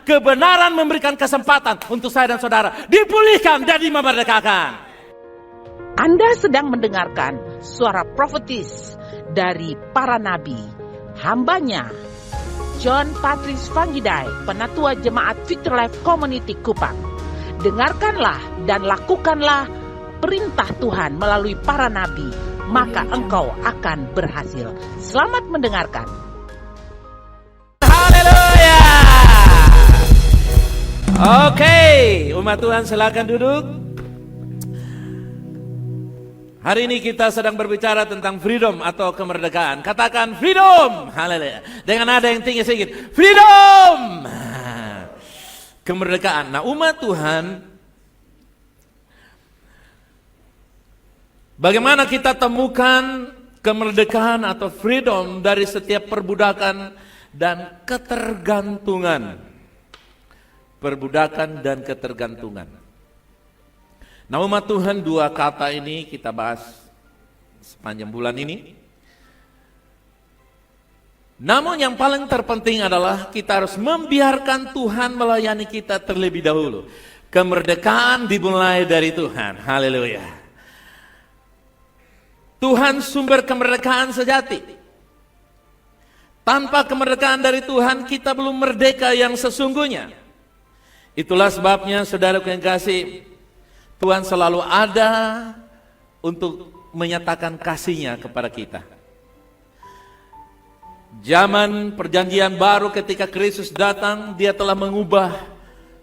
kebenaran memberikan kesempatan untuk saya dan saudara dipulihkan dan dimerdekakan. Anda sedang mendengarkan suara profetis dari para nabi, hambanya John Patrice Vanggidai, Penatua Jemaat Victory Life Community Kupang. Dengarkanlah dan lakukanlah perintah Tuhan melalui para nabi, maka engkau akan berhasil. Selamat mendengarkan. Haleluya. Oke, umat Tuhan silakan duduk. Hari ini kita sedang berbicara tentang freedom atau kemerdekaan. Katakan freedom. Haleluya. Dengan nada yang tinggi sedikit. Freedom. Kemerdekaan. Nah, umat Tuhan, bagaimana kita temukan kemerdekaan atau freedom dari setiap perbudakan dan ketergantungan. Perbudakan dan ketergantungan. Nah, umat Tuhan, dua kata ini kita bahas sepanjang bulan ini. Namun yang paling terpenting adalah kita harus membiarkan Tuhan melayani kita terlebih dahulu. Kemerdekaan dimulai dari Tuhan. Haleluya. Tuhan sumber kemerdekaan sejati. Tanpa kemerdekaan dari Tuhan kita belum merdeka yang sesungguhnya. Itulah sebabnya saudaraku yang kasih, Tuhan selalu ada untuk menyatakan kasih-Nya kepada kita. Zaman perjanjian baru ketika Kristus datang, Dia telah mengubah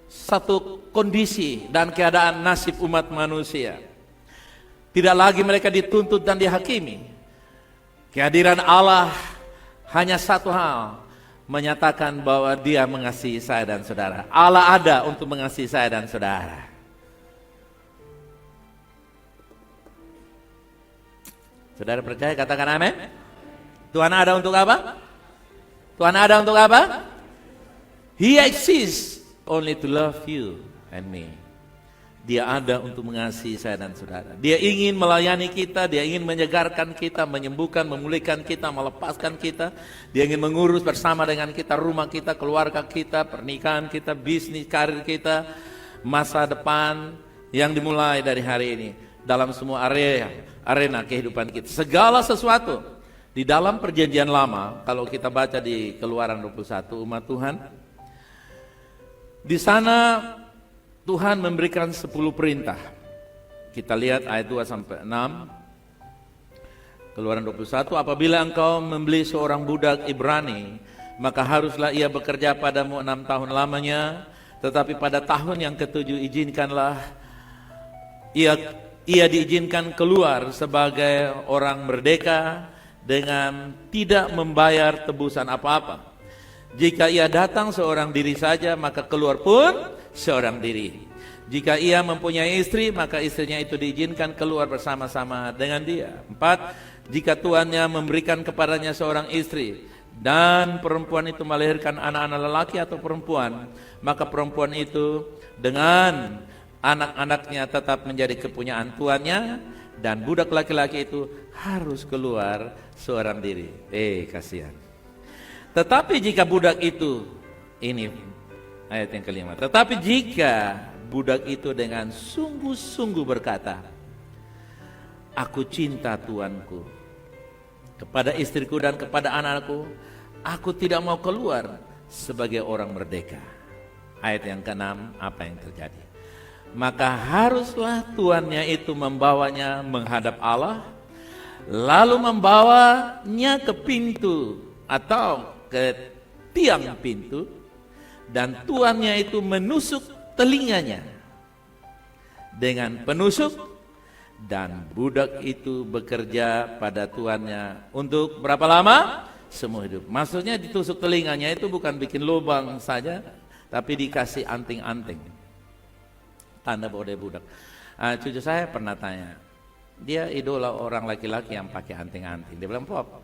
satu kondisi dan keadaan nasib umat manusia. Tidak lagi mereka dituntut dan dihakimi. Kehadiran Allah hanya satu hal, menyatakan bahwa Dia mengasihi saya dan saudara. Allah ada untuk mengasihi saya dan saudara. Saudara percaya, katakan amin. Tuhan ada untuk apa? Tuhan ada untuk apa? He exists only to love you and me. Dia ada untuk mengasihi saya dan saudara. Dia ingin melayani kita, Dia ingin menyegarkan kita, menyembuhkan, memulihkan kita, melepaskan kita. Dia ingin mengurus bersama dengan kita rumah kita, keluarga kita, pernikahan kita, bisnis, karir kita, masa depan yang dimulai dari hari ini. Dalam semua arena kehidupan kita. Segala sesuatu di dalam perjanjian lama, kalau kita baca di Keluaran 21, umat Tuhan, di sana Tuhan memberikan 10 perintah. Kita lihat ayat 2 sampai 6. Keluaran 21, apabila engkau membeli seorang budak Ibrani, maka haruslah ia bekerja padamu 6 tahun lamanya, tetapi pada tahun yang ke-7 izinkanlah ia diizinkan keluar sebagai orang merdeka dengan tidak membayar tebusan apa-apa. Jika ia datang seorang diri saja, maka keluar pun seorang diri. Jika ia mempunyai istri, maka istrinya itu diizinkan keluar bersama-sama dengan dia. 4, jika tuannya memberikan kepadanya seorang istri dan perempuan itu melahirkan anak-anak lelaki atau perempuan, maka perempuan itu dengan anak-anaknya tetap menjadi kepunyaan tuannya, dan budak laki-laki itu harus keluar seorang diri. Kasihan. Tetapi jika budak itu, ini ayat yang kelima, tetapi jika budak itu dengan sungguh-sungguh berkata, aku cinta tuanku, kepada istriku dan kepada anakku, aku tidak mau keluar sebagai orang merdeka. Ayat yang ke-6, apa yang terjadi? Maka haruslah tuannya itu membawanya menghadap Allah, lalu membawanya ke pintu atau ke tiang pintu, dan tuannya itu menusuk telinganya dengan penusuk, dan budak itu bekerja pada tuannya untuk berapa lama? Seumur hidup. Maksudnya ditusuk telinganya itu bukan bikin lubang saja, tapi dikasih anting-anting, tanda bahwa dia budak. Cucu saya pernah tanya, dia idola orang laki-laki yang pakai anting-anting. Dia bilang, Pop,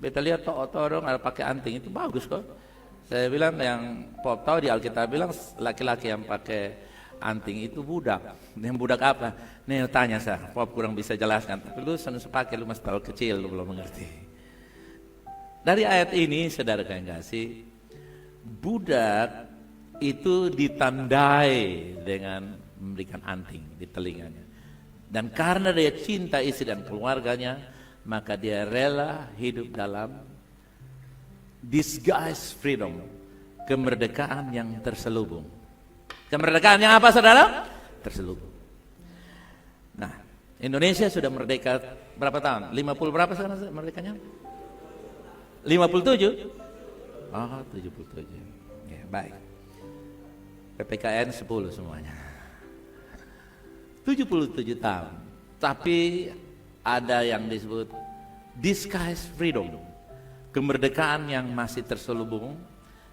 beta lihat toh dong ada pakai anting, itu bagus kok. Saya bilang, yang Pop tahu di Alkitab bilang laki-laki yang pakai anting itu budak. Yang budak apa? Nih tanya saya, Pop kurang bisa jelaskan. Tapi lu senang pakai, lu masih tahu kecil, lu belum mengerti. Dari ayat ini, saudara yang kasih, budak itu ditandai dengan memberikan anting di telinganya. Dan karena dia cinta istri dan keluarganya, maka dia rela hidup dalam disguise freedom, kemerdekaan yang terselubung. Kemerdekaan yang apa, saudara? Terselubung. Nah, Indonesia sudah merdeka berapa tahun? 50 berapa sekarang merdekanya? 57? Oh, 77. Ya, baik. PPKN 10 semuanya. 77 tahun. Tapi ada yang disebut disguise freedom. Kemerdekaan yang masih terselubung,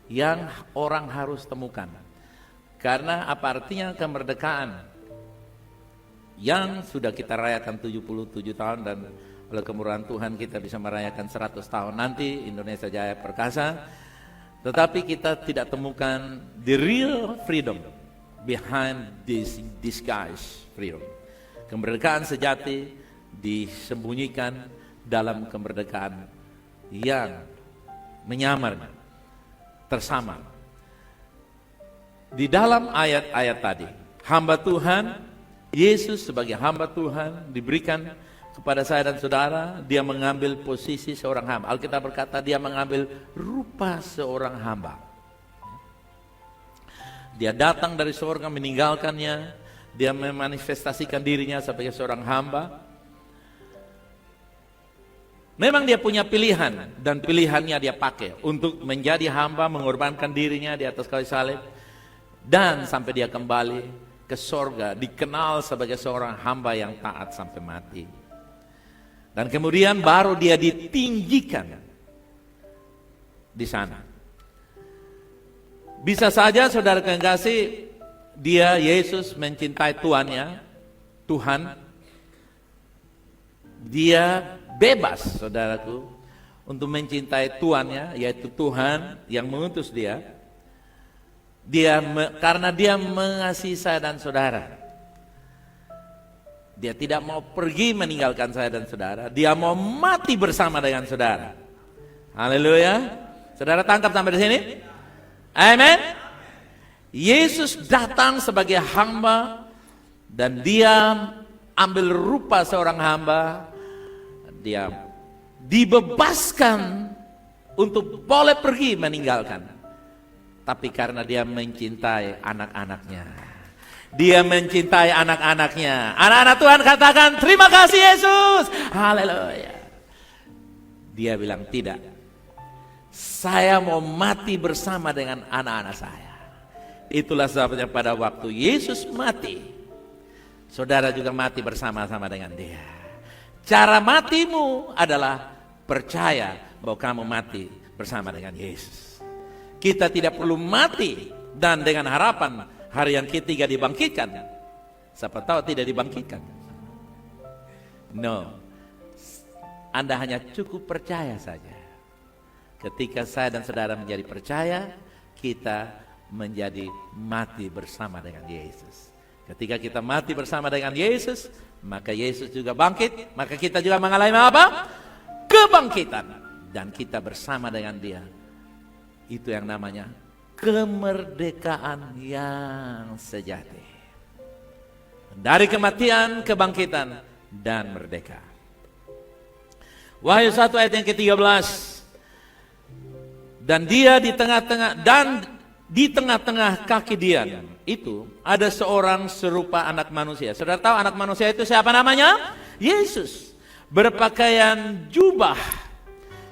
yang orang harus temukan. Karena apa artinya kemerdekaan yang sudah kita rayakan 77 tahun, dan oleh kemurahan Tuhan kita bisa merayakan 100 tahun nanti Indonesia Jaya Perkasa. Tetapi kita tidak temukan the real freedom behind this disguise freedom. Kemerdekaan sejati disembunyikan dalam kemerdekaan yang menyamar, tersamar. Di dalam ayat-ayat tadi, hamba Tuhan, Yesus sebagai hamba Tuhan diberikan kepada saya dan saudara. Dia mengambil posisi seorang hamba. Alkitab berkata dia mengambil rupa seorang hamba. Dia datang dari surga meninggalkannya. Dia memanifestasikan dirinya sebagai seorang hamba. Memang dia punya pilihan, dan pilihannya dia pakai untuk menjadi hamba, mengorbankan dirinya di atas kayu salib, dan sampai dia kembali ke surga, dikenal sebagai seorang hamba yang taat sampai mati. Dan kemudian baru dia ditinggikan di sana. Bisa saja saudara kekasih, dia Yesus mencintai tuannya, Tuhan. Dia bebas, saudaraku, untuk mencintai tuannya, yaitu Tuhan yang mengutus dia. Karena dia mengasihi saya dan saudara. Dia tidak mau pergi meninggalkan saya dan saudara. Dia mau mati bersama dengan saudara. Haleluya. Saudara tangkap sampai di sini? Amin. Yesus datang sebagai hamba, dan dia ambil rupa seorang hamba. Dia dibebaskan untuk boleh pergi meninggalkan. Tapi karena dia mencintai anak-anaknya. Dia mencintai anak-anaknya. Anak-anak Tuhan katakan, terima kasih Yesus. Haleluya. Dia bilang, tidak. Saya mau mati bersama dengan anak-anak saya. Itulah sebabnya pada waktu Yesus mati, saudara juga mati bersama-sama dengan dia. Cara matimu adalah percaya bahwa kamu mati bersama dengan Yesus. Kita tidak perlu mati dan dengan harapan hari yang ketiga dibangkitkan. Siapa tahu tidak dibangkitkan. No. Anda hanya cukup percaya saja. Ketika saya dan saudara menjadi percaya, kita menjadi mati bersama dengan Yesus. Ketika kita mati bersama dengan Yesus, maka Yesus juga bangkit, maka kita juga mengalami apa? Kebangkitan. Dan kita bersama dengan dia. Itu yang namanya kemerdekaan yang sejati. Dari kematian, kebangkitan, dan merdeka. Wahyu 1 ayat yang ke-13. Dan dia di tengah-tengah kaki dia itu ada seorang serupa anak manusia. Saudara tahu anak manusia itu siapa namanya? Yesus. Berpakaian jubah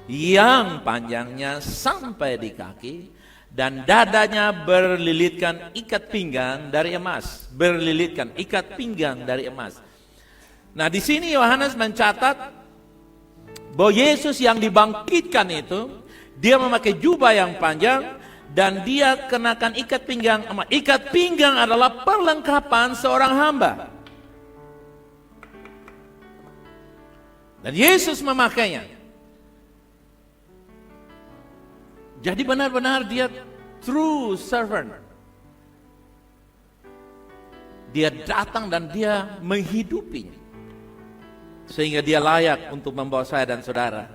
yang panjangnya sampai di kaki, dan dadanya berlilitkan ikat pinggang dari emas. Berlilitkan ikat pinggang dari emas. Nah, di sini Yohanes mencatat bahwa Yesus yang dibangkitkan itu, dia memakai jubah yang panjang dan dia kenakan ikat pinggang emas. Ikat pinggang adalah perlengkapan seorang hamba. Dan Yesus memakainya. Jadi benar-benar dia true servant. Dia datang dan dia menghidupinya. Sehingga dia layak untuk membawa saya dan saudara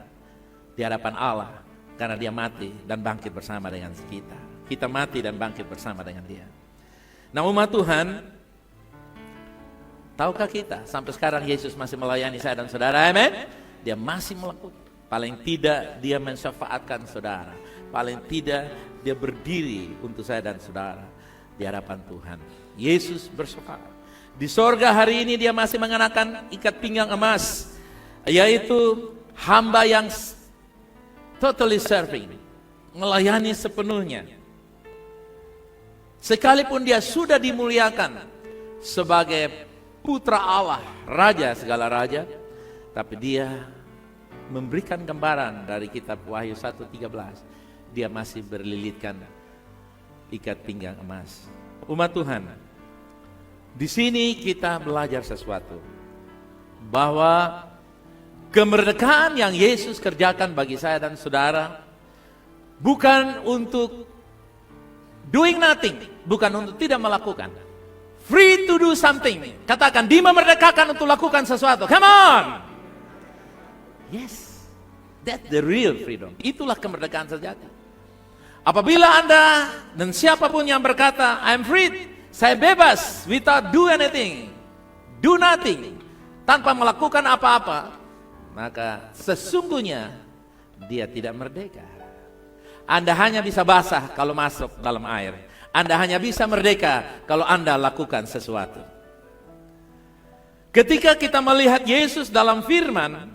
di hadapan Allah. Karena dia mati dan bangkit bersama dengan kita. kita mati dan bangkit bersama dengan Dia. Nah, umat Tuhan, tahukah kita sampai sekarang Yesus masih melayani saya dan saudara? Amin. Dia masih melakukan. Paling tidak dia mensyafaatkan saudara. Paling tidak dia berdiri untuk saya dan saudara di hadapan Tuhan. Yesus bersyafaat. Di sorga hari ini dia masih mengenakan ikat pinggang emas, yaitu hamba yang totally serving, melayani sepenuhnya. Sekalipun dia sudah dimuliakan sebagai putra Allah, raja segala raja, tapi dia memberikan gambaran dari kitab Wahyu 1:13. Dia masih berlilitkan ikat pinggang emas. Umat Tuhan, di sini kita belajar sesuatu, bahwa kemerdekaan yang Yesus kerjakan bagi saya dan saudara bukan untuk doing nothing, bukan untuk tidak melakukan. Free to do something. Katakan, dimerdekakan untuk lakukan sesuatu. Come on. Yes, that's the real freedom. Itulah kemerdekaan sejati. Apabila Anda dan siapapun yang berkata, I'm free, saya bebas, without do anything, do nothing, tanpa melakukan apa-apa, maka sesungguhnya dia tidak merdeka. Anda hanya bisa basah kalau masuk dalam air. Anda hanya bisa merdeka kalau Anda lakukan sesuatu. Ketika kita melihat Yesus dalam firman,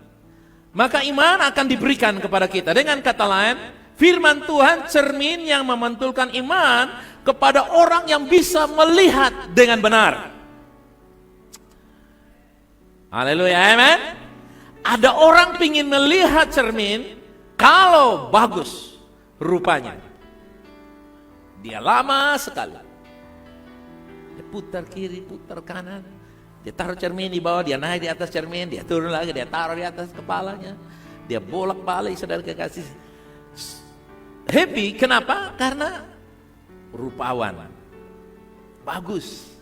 maka iman akan diberikan kepada kita. Dengan kata lain, firman Tuhan cermin yang memantulkan iman kepada orang yang bisa melihat dengan benar. Haleluya, amen. Ada orang ingin melihat cermin kalau bagus rupanya. Dia lama sekali. Dia putar kiri, putar kanan. Dia taruh cermin di bawah, dia naik di atas cermin, dia turun lagi, dia taruh di atas kepalanya. Dia bolak-balik, saudara kekasih. Happy, kenapa? Karena rupawan, bagus.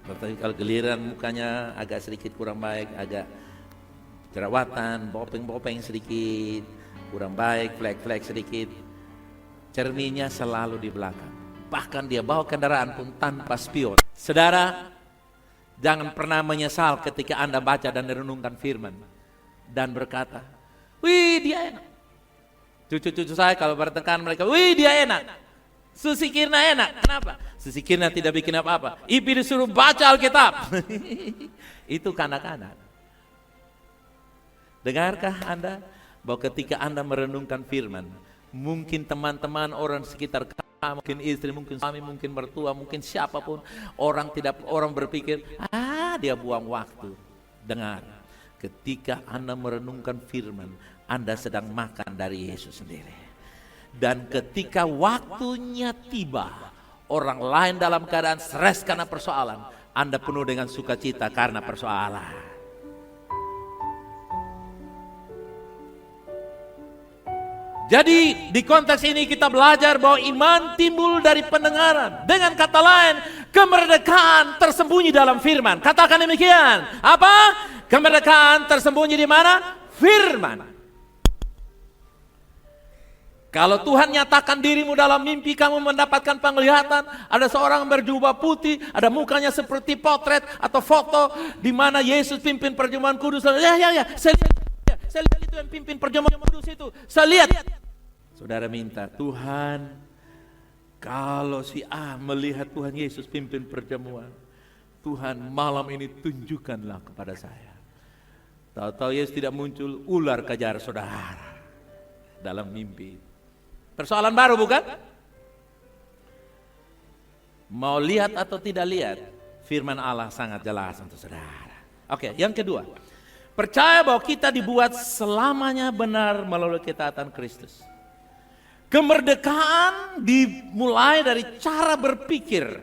Tetapi kalau giliran mukanya agak sedikit kurang baik, agak jerawatan, bopeng-bopeng sedikit, kurang baik, flek-flek sedikit, cerminnya selalu di belakang. Bahkan dia bawa kendaraan pun tanpa spion. Saudara, jangan pernah menyesal ketika Anda baca dan merenungkan firman dan berkata, wih dia enak. Cucu-cucu saya kalau bertengkar mereka, wih dia enak. Susi Kirna enak. Kenapa? Susi Kirna tidak bikin apa-apa. Ipi disuruh baca Alkitab. Itu kanak-kanak. Dengarkah Anda bahwa ketika Anda merenungkan firman, mungkin teman-teman orang sekitar kamu, mungkin istri, mungkin suami, mungkin mertua, mungkin siapapun, orang berpikir, dia buang waktu. Dengar, ketika Anda merenungkan firman, Anda sedang makan dari Yesus sendiri. Dan ketika waktunya tiba, orang lain dalam keadaan stres karena persoalan, Anda penuh dengan sukacita karena persoalan. Jadi di konteks ini kita belajar bahwa iman timbul dari pendengaran. Dengan kata lain, kemerdekaan tersembunyi dalam firman. Katakan demikian. Apa? Kemerdekaan tersembunyi di mana? Firman. Kalau Tuhan nyatakan dirimu dalam mimpi, kamu mendapatkan penglihatan, ada seorang berjubah putih, ada mukanya seperti potret atau foto di mana Yesus pimpin perjamuan kudus. Ya, saya lihat itu yang pimpin perjamuan kudus itu. Saya lihat. Saudara minta, Tuhan, kalau si A melihat Tuhan Yesus pimpin perjamuan, Tuhan malam ini tunjukkanlah kepada saya. Tahu-tahu Yesus tidak muncul, ular kejar saudara dalam mimpi. Persoalan baru bukan? Mau lihat atau tidak lihat, firman Allah sangat jelas untuk saudara. Oke, yang kedua, percaya bahwa kita dibuat selamanya benar melalui ketaatan Kristus. Kemerdekaan dimulai dari cara berpikir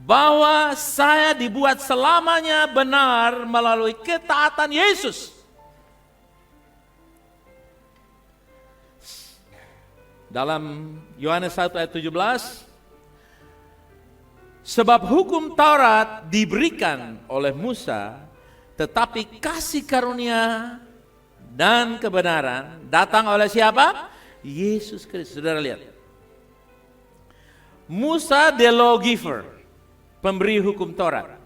bahwa saya dibuat selamanya benar melalui ketaatan Yesus. Dalam Yohanes 1 ayat 17, sebab hukum Taurat diberikan oleh Musa, tetapi kasih karunia dan kebenaran datang oleh siapa? Yesus Kristus. Saudara lihat. Musa the lawgiver, pemberi hukum Taurat.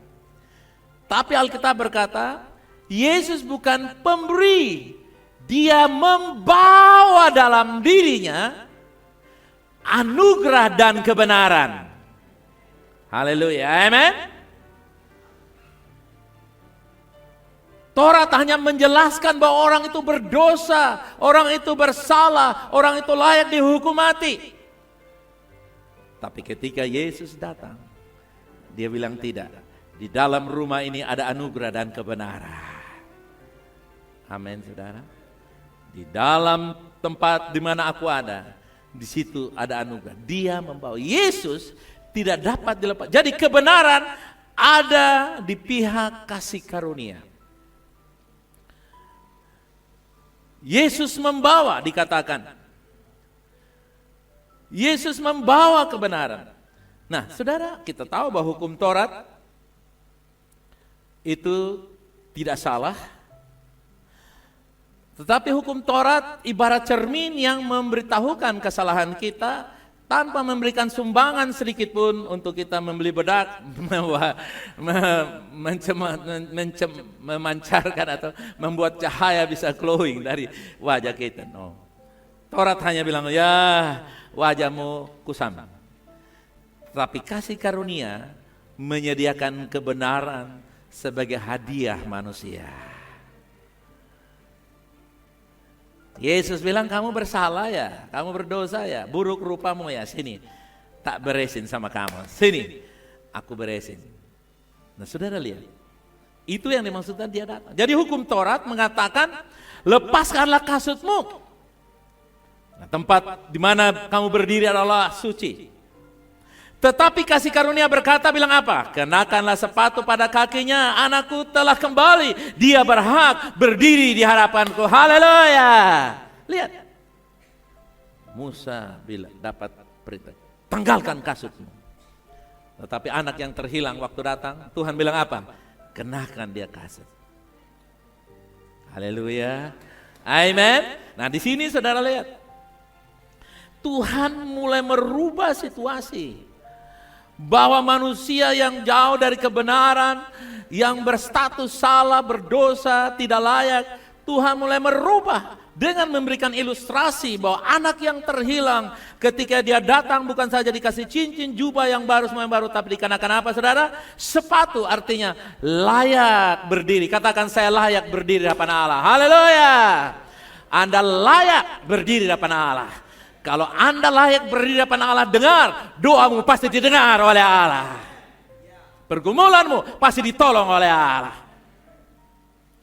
Tapi Alkitab berkata, Yesus bukan pemberi, dia membawa dalam dirinya anugerah dan kebenaran. Haleluya, amen. Taurat hanya menjelaskan bahwa orang itu berdosa, orang itu bersalah, orang itu layak dihukum mati. Tapi ketika Yesus datang, dia bilang tidak. Di dalam rumah ini ada anugerah dan kebenaran. Amin, saudara. Di dalam tempat di mana aku ada, di situ ada anugerah. Dia membawa. Yesus tidak dapat dilepas. Jadi kebenaran ada di pihak kasih karunia. Yesus membawa, dikatakan. Yesus membawa kebenaran. Nah, saudara, kita tahu bahwa hukum Taurat itu tidak salah. Tetapi hukum Taurat ibarat cermin yang memberitahukan kesalahan kita tanpa memberikan sumbangan sedikit pun untuk kita membeli bedak, memancarkan atau membuat cahaya bisa glowing dari wajah kita. No. Taurat hanya bilang, ya wajahmu kusam. Tapi kasih karunia menyediakan kebenaran sebagai hadiah manusia. Yesus bilang, kamu bersalah ya, kamu berdosa ya, buruk rupamu ya, sini tak beresin sama kamu, sini aku beresin. Nah, saudara lihat, itu yang dimaksudkan dia datang. Jadi hukum Taurat mengatakan, lepaskanlah kasutmu. Nah, tempat di mana kamu berdiri adalah suci. Tetapi kasih karunia berkata, bilang apa? Kenakanlah sepatu pada kakinya, anakku telah kembali, dia berhak berdiri di hadapanku. Haleluya. Lihat, Musa bilang dapat perintah, tanggalkan kasutmu. Tetapi anak yang terhilang waktu datang, Tuhan bilang apa? Kenakan dia kasut. Haleluya. Amen. Nah, di sini saudara lihat, Tuhan mulai merubah situasi. Bahwa manusia yang jauh dari kebenaran, yang berstatus salah, berdosa, tidak layak, Tuhan mulai merubah dengan memberikan ilustrasi bahwa anak yang terhilang ketika dia datang bukan saja dikasih cincin, jubah yang baru, semua yang baru, tapi dikenakan apa, saudara? Sepatu, artinya layak berdiri. Katakan, saya layak berdiri di hadapan Allah. Haleluya. Anda layak berdiri di hadapan Allah. Kalau Anda layak berdiri di hadapan Allah, dengar, doamu pasti didengar oleh Allah. Pergumulanmu pasti ditolong oleh Allah.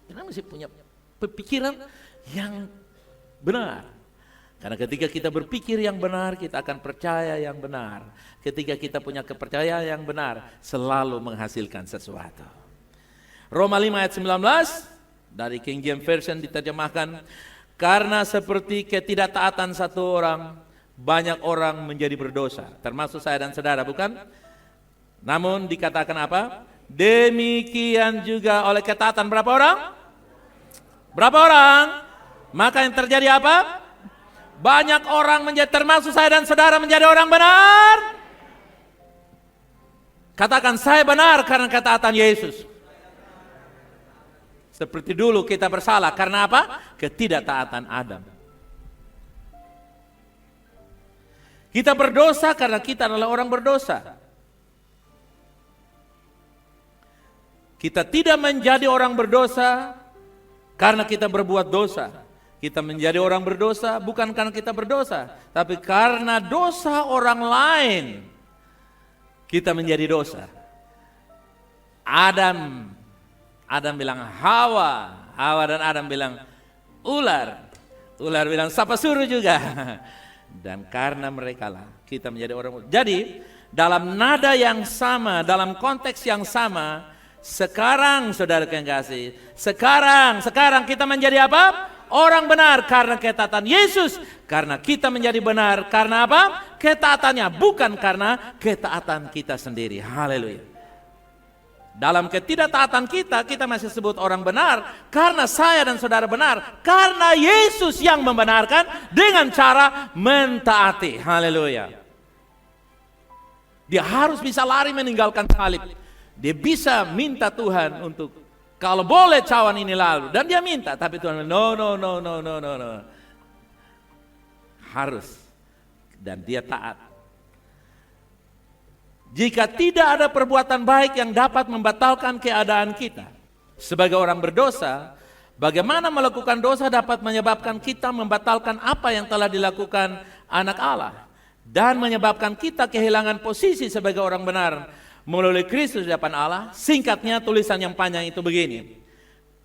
Kita mesti punya pikiran yang benar. Karena ketika kita berpikir yang benar, kita akan percaya yang benar. Ketika kita punya kepercayaan yang benar, selalu menghasilkan sesuatu. Roma 5 ayat 19, dari King James Version diterjemahkan, karena seperti ketidaktaatan satu orang, banyak orang menjadi berdosa, termasuk saya dan saudara, bukan? Namun dikatakan apa? Demikian juga oleh ketaatan berapa orang? Berapa orang? Maka yang terjadi apa? Banyak orang menjadi, termasuk saya dan saudara, menjadi orang benar. Katakan, saya benar karena ketaatan Yesus. Seperti dulu kita bersalah karena apa? Ketidaktaatan Adam. Kita berdosa karena kita adalah orang berdosa. Kita tidak menjadi orang berdosa karena kita berbuat dosa. Kita menjadi orang berdosa bukan karena kita berdosa, tapi karena dosa orang lain kita menjadi dosa. Adam bilang Hawa dan Adam bilang ular bilang siapa suruh juga. Dan karena mereka lah kita menjadi orang. Jadi dalam nada yang sama, dalam konteks yang sama, sekarang saudara yang kasih, sekarang kita menjadi apa? Orang benar karena ketaatan Yesus. Karena kita menjadi benar karena apa? Ketaatannya, bukan karena ketaatan kita sendiri. Haleluya. Dalam ketidaktaatan kita masih sebut orang benar karena saya dan saudara benar karena Yesus yang membenarkan dengan cara mentaati. Haleluya. Dia harus bisa lari meninggalkan salib. Dia bisa minta Tuhan untuk, kalau boleh cawan ini lalu. Dan dia minta, tapi Tuhan bilang, no. Harus. Dan dia taat. Jika tidak ada perbuatan baik yang dapat membatalkan keadaan kita sebagai orang berdosa, bagaimana melakukan dosa dapat menyebabkan kita membatalkan apa yang telah dilakukan anak Allah dan menyebabkan kita kehilangan posisi sebagai orang benar melalui Kristus di hadapan Allah? Singkatnya tulisan yang panjang itu begini.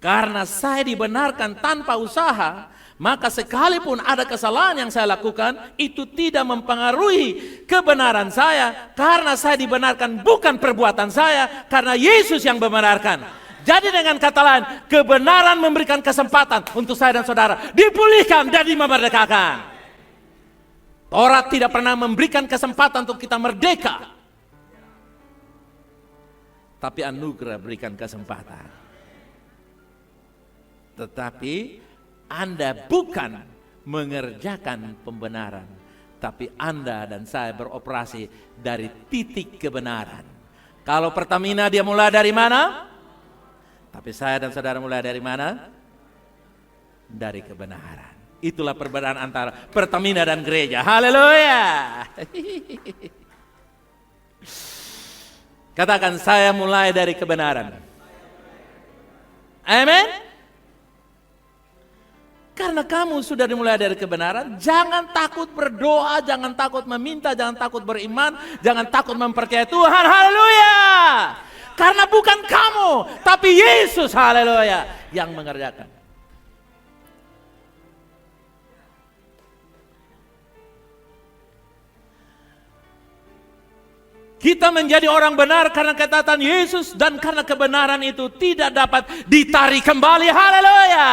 Karena saya dibenarkan tanpa usaha, maka sekalipun ada kesalahan yang saya lakukan, itu tidak mempengaruhi kebenaran saya, karena saya dibenarkan bukan perbuatan saya, karena Yesus yang membenarkan. Jadi dengan kata lain, kebenaran memberikan kesempatan untuk saya dan saudara dipulihkan dan dimerdekakan. Taurat tidak pernah memberikan kesempatan untuk kita merdeka, tapi anugerah berikan kesempatan. Tetapi Anda bukan mengerjakan pembenaran, tapi Anda dan saya beroperasi dari titik kebenaran. Kalau Pertamina dia mulai dari mana? Tapi saya dan saudara mulai dari mana? Dari kebenaran. Itulah perbedaan antara Pertamina dan gereja. Haleluya. Katakan, saya mulai dari kebenaran. Amin. Karena kamu sudah dimulai dari kebenaran, jangan takut berdoa, jangan takut meminta, jangan takut beriman, jangan takut mempercayai Tuhan. Haleluya. Karena bukan kamu, tapi Yesus, haleluya, yang mengerjakan. Kita menjadi orang benar karena ketaatan Yesus, dan karena kebenaran itu tidak dapat ditarik kembali. Haleluya.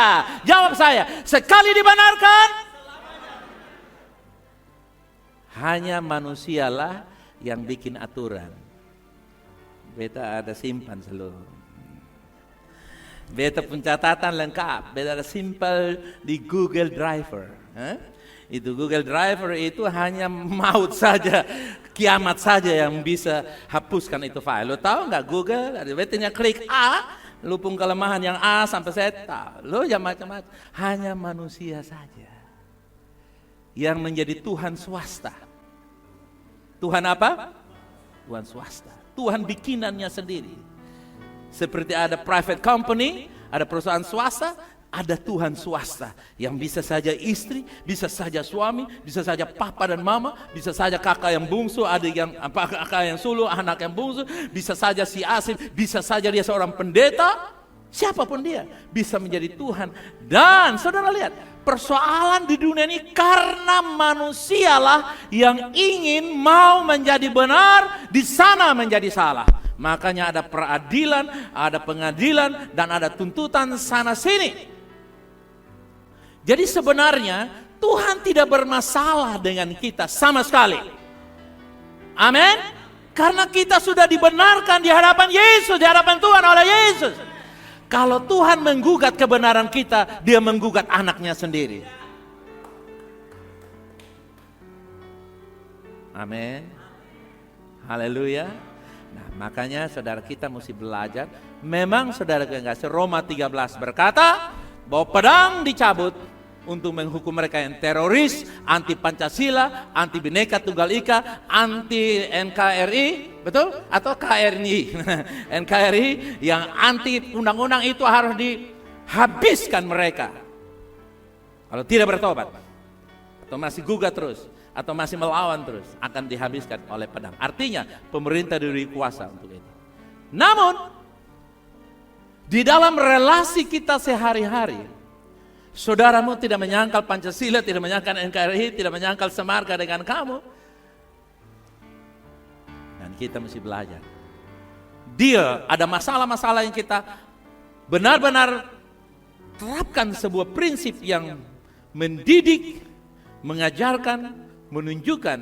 Jawab saya, sekali dibenarkan, hanya manusialah yang bikin aturan. Beta ada simpan seluruh. Beta pencatatan lengkap. Beta ada simpan di Google Driver. Itu Google Driver itu hanya maut saja, kiamat saja yang bisa hapuskan itu file. Lo tahu nggak Google? Betanya klik A, lupung kelemahan yang A sampai Z. Lo ya macam-macam. Hanya manusia saja yang menjadi Tuhan swasta. Tuhan apa? Tuhan swasta. Tuhan bikinannya sendiri. Seperti ada private company, ada perusahaan swasta. Ada Tuhan swasta yang bisa saja istri, bisa saja suami, bisa saja papa dan mama, bisa saja kakak yang bungsu, adik yang kakak yang sulung, anak yang bungsu, bisa saja si Asif, bisa saja dia seorang pendeta, siapapun dia bisa menjadi Tuhan. Dan saudara lihat, persoalan di dunia ini karena manusialah yang ingin mau menjadi benar, di sana menjadi salah. Makanya ada peradilan, ada pengadilan, dan ada tuntutan sana sini. Jadi sebenarnya Tuhan tidak bermasalah dengan kita sama sekali. Amin. Karena kita sudah dibenarkan di hadapan Yesus, di hadapan Tuhan oleh Yesus. Kalau Tuhan menggugat kebenaran kita, dia menggugat anaknya sendiri. Amin. Haleluya. Nah, makanya saudara kita mesti belajar. Memang saudara kekasih, Roma 13 berkata bahwa pedang dicabut untuk menghukum mereka yang teroris, anti Pancasila, anti Bhinneka Tunggal Ika, anti NKRI, betul? Atau KRI, NKRI yang anti undang-undang itu harus dihabiskan mereka. Kalau tidak bertobat, atau masih gugat terus, atau masih melawan terus, akan dihabiskan oleh pedang. Artinya pemerintah diberi kuasa untuk itu. Namun di dalam relasi kita sehari-hari, saudaramu tidak menyangkal Pancasila, tidak menyangkal NKRI, tidak menyangkal semarga dengan kamu. Dan kita mesti belajar. Dia ada masalah-masalah yang kita benar-benar terapkan sebuah prinsip yang mendidik, mengajarkan, menunjukkan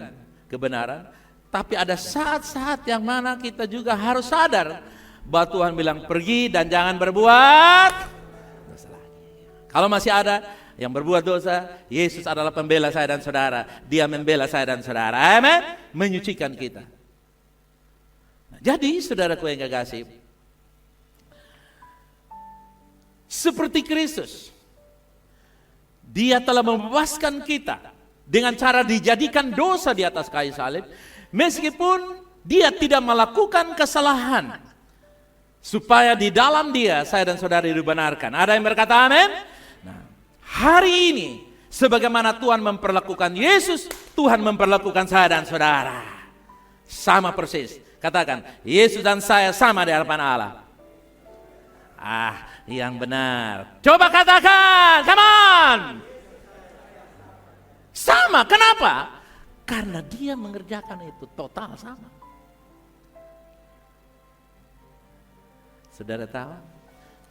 kebenaran. Tapi ada saat-saat yang mana kita juga harus sadar bahwa Tuhan bilang pergi dan jangan berbuat. Kalau masih ada yang berbuat dosa, Yesus adalah pembela saya dan saudara. Dia membela saya dan saudara. Amin. Menyucikan kita. Jadi saudaraku yang kekasih, seperti Kristus, Dia telah membebaskan kita dengan cara dijadikan dosa di atas kayu salib, meskipun Dia tidak melakukan kesalahan, supaya di dalam Dia saya dan saudara dibenarkan. Ada yang berkata amin? Nah, hari ini sebagaimana Tuhan memperlakukan Yesus, Tuhan memperlakukan saya dan saudara sama persis. Katakan, Yesus dan saya sama di hadapan Allah. Yang benar. Coba katakan, come on. Sama, kenapa? Karena Dia mengerjakan itu total sama. Saudara tahu,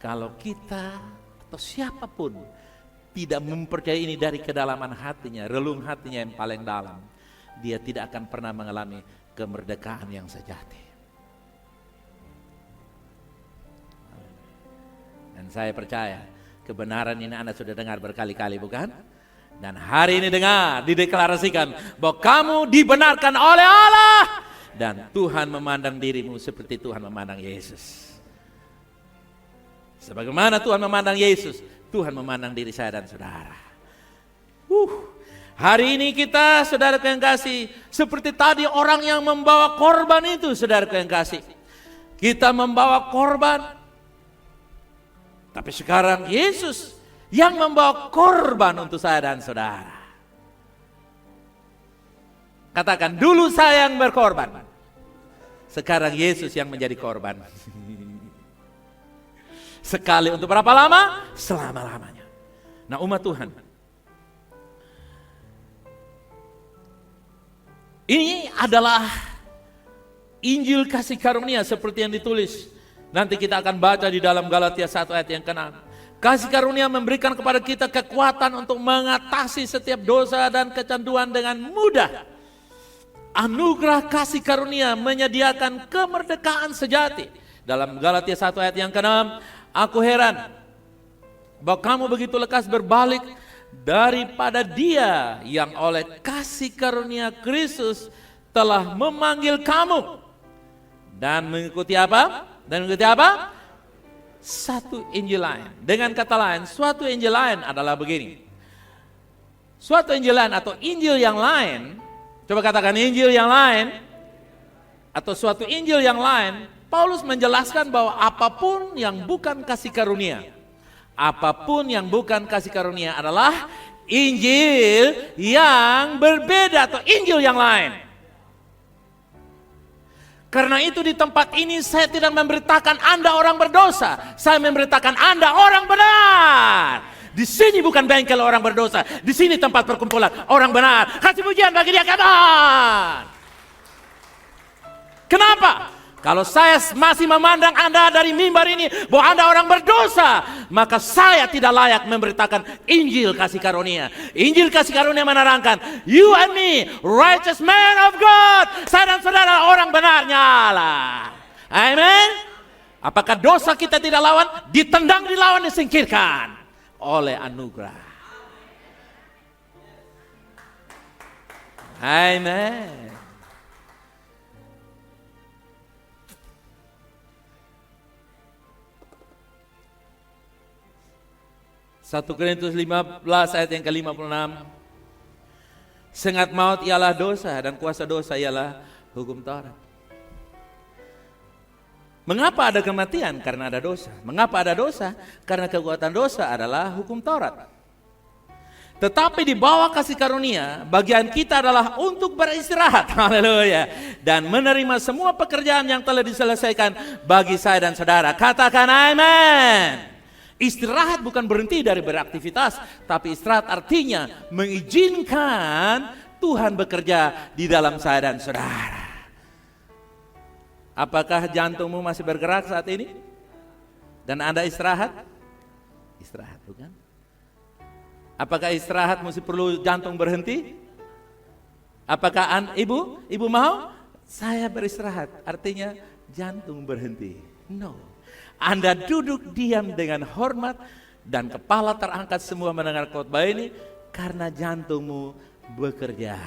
kalau kita atau siapapun tidak mempercayai ini dari kedalaman hatinya, relung hatinya yang paling dalam, dia tidak akan pernah mengalami kemerdekaan yang sejati. Dan saya percaya kebenaran ini Anda sudah dengar berkali-kali, bukan? Dan hari ini dengar, dideklarasikan bahwa kamu dibenarkan oleh Allah. Dan Tuhan memandang dirimu seperti Tuhan memandang Yesus. Sebagaimana Tuhan memandang Yesus, Tuhan memandang diri saya dan saudara. Hari ini kita, saudara yang kasih, seperti tadi orang yang membawa korban itu, saudara yang kasih. Kita membawa korban. Tapi sekarang Yesus yang membawa korban untuk saya dan saudara. Katakan, dulu saya yang berkorban. Sekarang Yesus yang menjadi korban. Sekali untuk berapa lama? Selama-lamanya. Nah, umat Tuhan, ini adalah Injil kasih karunia seperti yang ditulis. Nanti kita akan baca di dalam Galatia 1 ayat yang ke-6. Kasih karunia memberikan kepada kita kekuatan untuk mengatasi setiap dosa dan kecanduan dengan mudah. Anugerah kasih karunia menyediakan kemerdekaan sejati. Dalam Galatia 1 ayat yang ke-6, aku heran bahwa kamu begitu lekas berbalik daripada Dia yang oleh kasih karunia Kristus telah memanggil kamu dan mengikuti apa? Dan mengikuti apa? Satu Injil lain. Dengan kata lain, suatu Injil lain adalah begini. Suatu Injil lain atau Injil yang lain, coba katakan Injil yang lain, atau suatu Injil yang lain, Paulus menjelaskan bahwa apapun yang bukan kasih karunia, apapun yang bukan kasih karunia adalah Injil yang berbeda atau Injil yang lain. Karena itu di tempat ini saya tidak memberitakan Anda orang berdosa, saya memberitakan Anda orang benar. Di sini bukan bengkel orang berdosa, di sini tempat perkumpulan orang benar. Kasih pujian bagi Dia, katakan. Kenapa? Kalau saya masih memandang Anda dari mimbar ini bahwa Anda orang berdosa, maka saya tidak layak memberitakan Injil kasih karunia. Injil kasih karunia menerangkan, you and me, righteous man of God. Saya dan saudara orang benarnya Allah. Amen. Apakah dosa kita tidak lawan? Ditendang, dilawan, disingkirkan oleh anugerah. Amen. 1 Korintus 15 ayat yang ke-56. Sengat maut ialah dosa dan kuasa dosa ialah hukum Taurat. Mengapa ada kematian? Karena ada dosa. Mengapa ada dosa? Karena kekuatan dosa adalah hukum Taurat. Tetapi di bawah kasih karunia, bagian kita adalah untuk beristirahat. Haleluya. Dan menerima semua pekerjaan yang telah diselesaikan bagi saya dan saudara. Katakan amin. Istirahat bukan berhenti dari beraktivitas, tapi istirahat artinya mengizinkan Tuhan bekerja di dalam saya dan saudara. Apakah jantungmu masih bergerak saat ini? Dan Anda istirahat? Istirahat bukan? Apakah istirahat mesti perlu jantung berhenti? Apakah ibu mau? Saya beristirahat, artinya jantung berhenti. No. Anda duduk diam dengan hormat dan kepala terangkat semua mendengar khotbah ini karena jantungmu bekerja.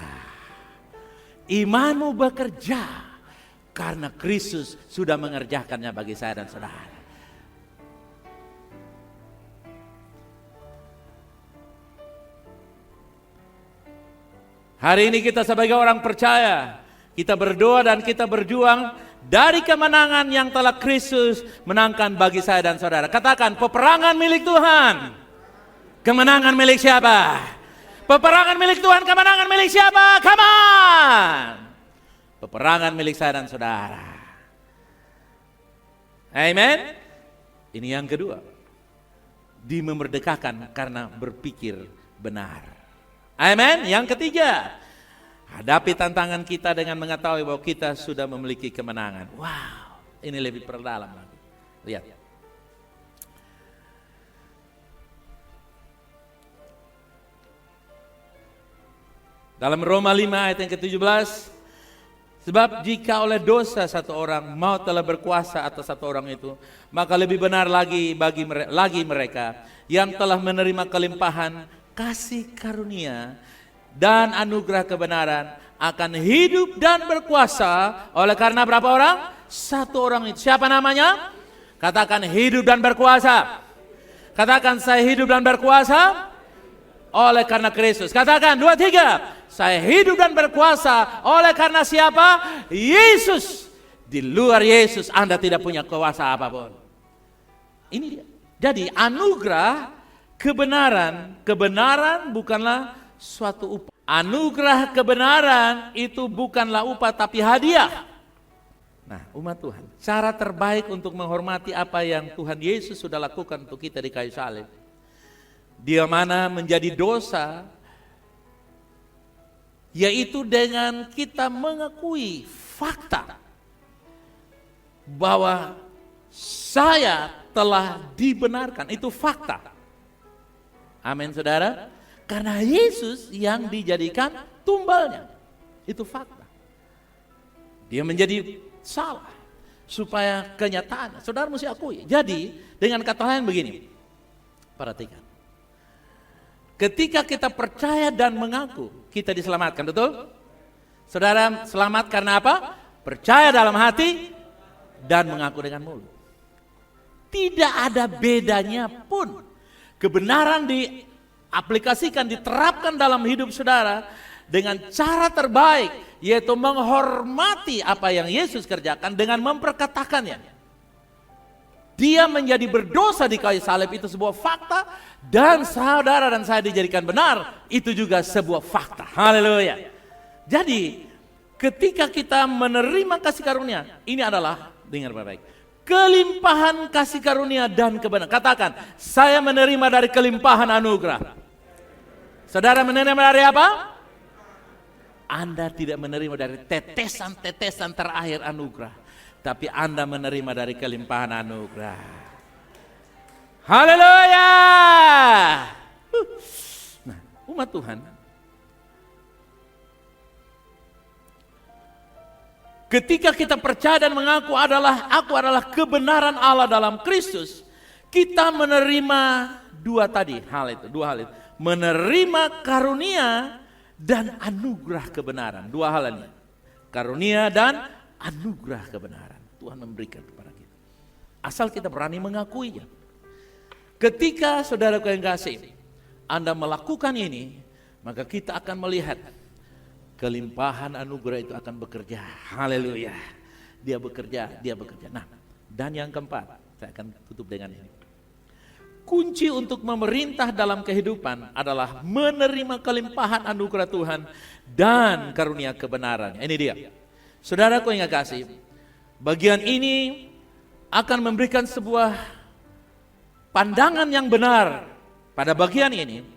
Imanmu bekerja. Karena Kristus sudah mengerjakannya bagi saya dan saudara. Hari ini kita sebagai orang percaya, kita berdoa dan kita berjuang dari kemenangan yang telah Kristus menangkan bagi saya dan saudara. Katakan, peperangan milik Tuhan. Kemenangan milik siapa? Peperangan milik Tuhan, kemenangan milik siapa? Come on! Peperangan milik saya dan saudara. Amen. Ini yang kedua. Dimerdekakan karena berpikir benar. Amen. Yang ketiga, hadapi tantangan kita dengan mengetahui bahwa kita sudah memiliki kemenangan. Wow, ini lebih perdalam lagi. Lihat. Dalam Roma 5 ayat yang ke-17, sebab jika oleh dosa satu orang maut telah berkuasa atas satu orang itu, maka lebih benar lagi bagi mereka yang telah menerima kelimpahan kasih karunia dan anugerah kebenaran akan hidup dan berkuasa oleh karena berapa orang? Satu orang itu. Siapa namanya? Katakan hidup dan berkuasa. Katakan saya hidup dan berkuasa oleh karena Kristus. Katakan 2, 3. Saya hidup dan berkuasa oleh karena siapa? Yesus. Di luar Yesus Anda tidak punya kuasa apapun. Ini dia. Jadi anugerah kebenaran bukanlah suatu upah. Anugerah kebenaran itu bukanlah upah tapi hadiah. Nah, umat Tuhan, cara terbaik untuk menghormati apa yang Tuhan Yesus sudah lakukan untuk kita di kayu salib, dia mana menjadi dosa, yaitu dengan kita mengakui fakta bahwa saya telah dibenarkan. Itu fakta. Amin saudara. Karena Yesus yang dijadikan tumbalnya. Itu fakta. Dia menjadi salah. Supaya kenyataan. Saudara mesti akui. Jadi dengan kata lain begini. Perhatikan. Ketika kita percaya dan mengaku, kita diselamatkan, betul? Saudara selamat karena apa? Percaya dalam hati dan mengaku dengan mulut. Tidak ada bedanya pun. Kebenaran diaplikasikan, diterapkan dalam hidup saudara dengan cara terbaik, yaitu menghormati apa yang Yesus kerjakan dengan memperkatakannya. Dia menjadi berdosa di kayu salib itu sebuah fakta, dan saudara dan saya dijadikan benar, itu juga sebuah fakta. Haleluya. Jadi ketika kita menerima kasih karunia, ini adalah, dengar baik-baik, kelimpahan kasih karunia dan kebenaran. Katakan, saya menerima dari kelimpahan anugerah. Saudara menerima dari apa? Anda tidak menerima dari tetesan-tetesan terakhir anugerah, tapi Anda menerima dari kelimpahan anugerah. Haleluya. Nah, umat Tuhan, ketika kita percaya dan mengaku aku adalah kebenaran Allah dalam Kristus, kita menerima dua hal itu. Menerima karunia dan anugerah kebenaran. Dua hal ini. Karunia dan anugerah kebenaran. Tuhan memberikan kepada kita. Asal kita berani mengakuinya. Ketika saudaraku yang kasih, Anda melakukan ini, maka kita akan melihat kelimpahan anugerah itu akan bekerja. Haleluya. Dia bekerja. Nah, dan yang keempat, saya akan tutup dengan ini. Kunci untuk memerintah dalam kehidupan adalah menerima kelimpahan anugerah Tuhan dan karunia kebenarannya. Ini dia. Saudaraku yang kasih, bagian ini akan memberikan sebuah pandangan yang benar pada bagian ini,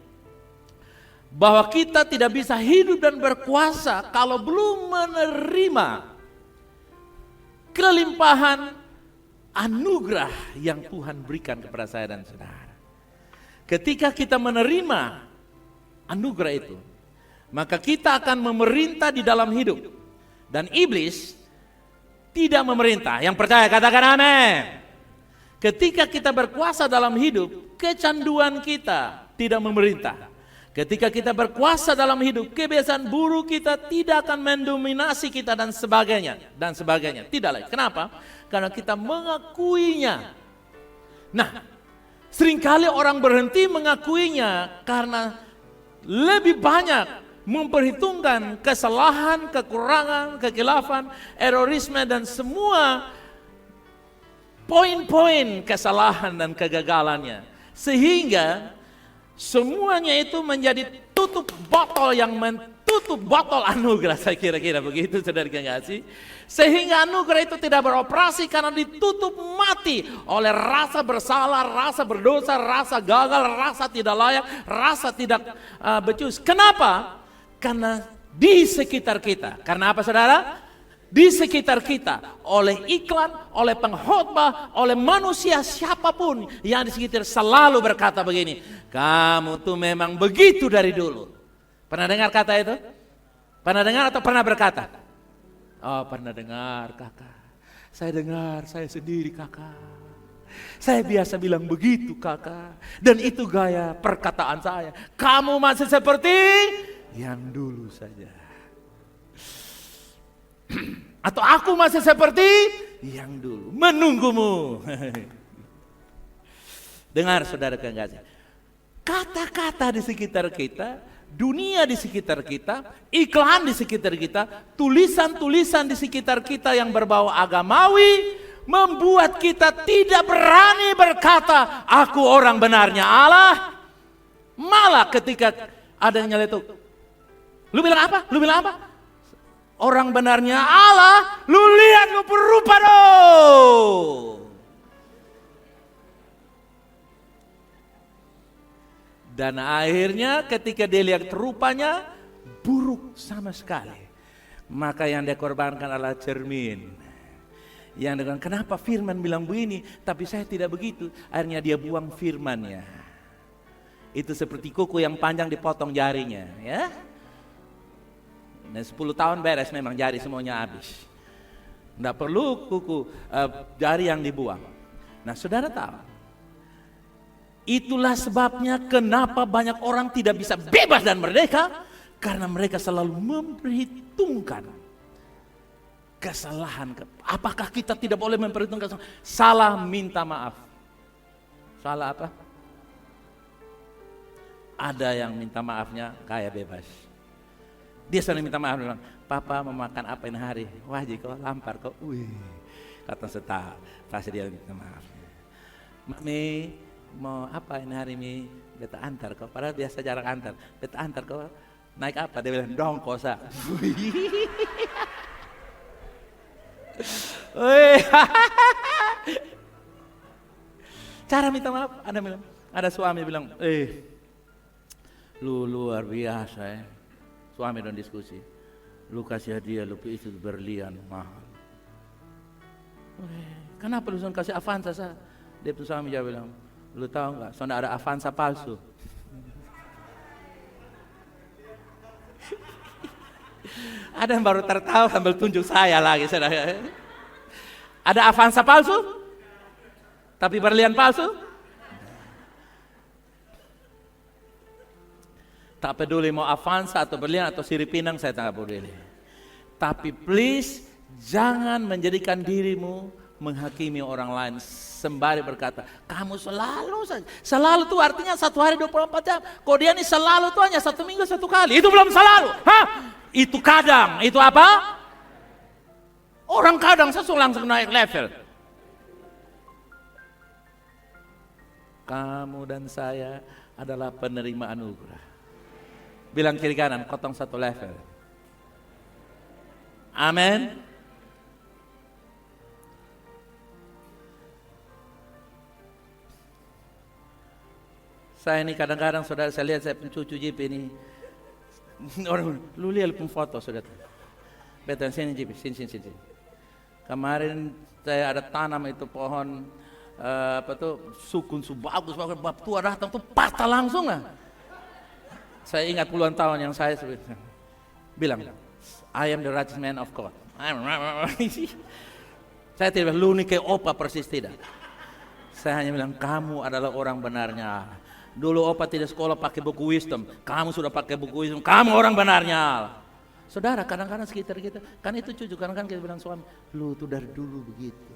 bahwa kita tidak bisa hidup dan berkuasa kalau belum menerima kelimpahan anugerah yang Tuhan berikan kepada saya dan saudara. Ketika kita menerima anugerah itu, maka kita akan memerintah di dalam hidup, dan iblis tidak memerintah. Yang percaya katakan amin. Ketika kita berkuasa dalam hidup, kecanduan kita tidak memerintah. Ketika kita berkuasa dalam hidup, kebiasaan buruk kita tidak akan mendominasi kita dan sebagainya. Tidak lagi. Kenapa? Karena kita mengakuinya. Nah, seringkali orang berhenti mengakuinya karena lebih banyak memperhitungkan kesalahan, kekurangan, kekilafan, erorisme dan semua poin-poin kesalahan dan kegagalannya. Sehingga semuanya itu menjadi tutup botol yang menutup botol anugerah, saya kira-kira begitu, saudara kasih. Sehingga anugerah itu tidak beroperasi karena ditutup mati oleh rasa bersalah, rasa berdosa, rasa gagal, rasa tidak layak, rasa tidak becus. Kenapa? Karena di sekitar kita. Karena apa, saudara? Di sekitar kita, oleh iklan, oleh pengkhotbah, oleh manusia siapapun yang di sekitar selalu berkata begini, kamu tuh memang begitu dari dulu. Pernah dengar kata itu? Pernah dengar atau pernah berkata? Oh, pernah dengar, kakak. Saya dengar, saya sendiri, kakak. Saya biasa bilang begitu, kakak. Dan itu gaya perkataan saya. Kamu masih seperti yang dulu saja. Atau aku masih seperti yang dulu, menunggumu. Dengar, saudara kekasih, kata-kata di sekitar kita, dunia di sekitar kita, iklan di sekitar kita, tulisan-tulisan di sekitar kita yang berbau agamawi, membuat kita tidak berani berkata, aku orang benarnya Allah. Malah ketika ada yang nyeletuk, lu bilang apa? Lu bilang apa? Orang benarnya Allah, lu lihat lu berupa dong. Dan akhirnya ketika dia lihat rupanya buruk sama sekali, maka yang dia korbankan adalah cermin. Yang dengan kenapa firman bilang begini, tapi saya tidak begitu. Akhirnya dia buang firmannya. Itu seperti kuku yang panjang dipotong jarinya, ya. Dan 10 tahun beres memang jari semuanya habis. Tidak perlu kuku jari yang dibuang. Nah, saudara tahu, itulah sebabnya kenapa banyak orang tidak bisa bebas dan merdeka, karena mereka selalu memperhitungkan kesalahan. Apakah kita tidak boleh memperhitungkan kesalahan? Salah minta maaf. Salah apa? Ada yang minta maafnya kayak bebas. Dia selalu minta maaf, bilang, papa mau makan apa ini hari? Wah, kok lampar kok. Wih, kata setah. Pasti dia minta maaf. Mami mau apa ini hari Mi? Beta antar kok. Padahal biasa jarang antar. Beta antar kok. Naik apa? Dia bilang dongkosa. Cara minta maaf. Ada suami bilang, lu luar biasa ya. Suami dan diskusi, lu kasih hadiah, lu itu berlian mahal. Kenapa lu kasih Avanza sah? Dia tuh suami jawab bilang, lu tahu nggak? Soalnya ada Avanza palsu. Ada yang baru tertawa sambil tunjuk saya lagi, saudara. Ada Avanza palsu, tapi berlian palsu. Tak peduli mau Avanza atau berlian atau sirip pinang, saya tak peduli. Tapi please jangan menjadikan dirimu menghakimi orang lain sembari berkata, kamu selalu saja. Selalu itu artinya 1 hari 24 jam. Kok dia ini selalu itu hanya 1 minggu 1 kali. Itu belum selalu. Hah? Itu kadang. Itu apa? Orang kadang langsung naik level. Kamu dan saya adalah penerima anugerah. Bilang kiri kanan, potong 1 level. Amin. Saya ini kadang-kadang, saudara, saya lihat saya pencucu JP ini. Orang, lu lihat pun foto, saudara. Betul, sini JP, sini. Kemarin saya ada tanam itu pohon, sukun, bagus, bab tua datang tuh patah langsung lah. Saya ingat puluhan tahun yang saya bilang, I am the righteous man of God. Saya tidak lu nih kayak opa persis, tidak. Saya hanya bilang, kamu adalah orang benarnya. Dulu opa tidak sekolah pakai buku wisdom. Kamu sudah pakai buku wisdom. Kamu orang benarnya. Saudara, kadang-kadang sekitar kita, kan itu cucu, kadang-kadang kita bilang suami, lu tuh dari dulu begitu.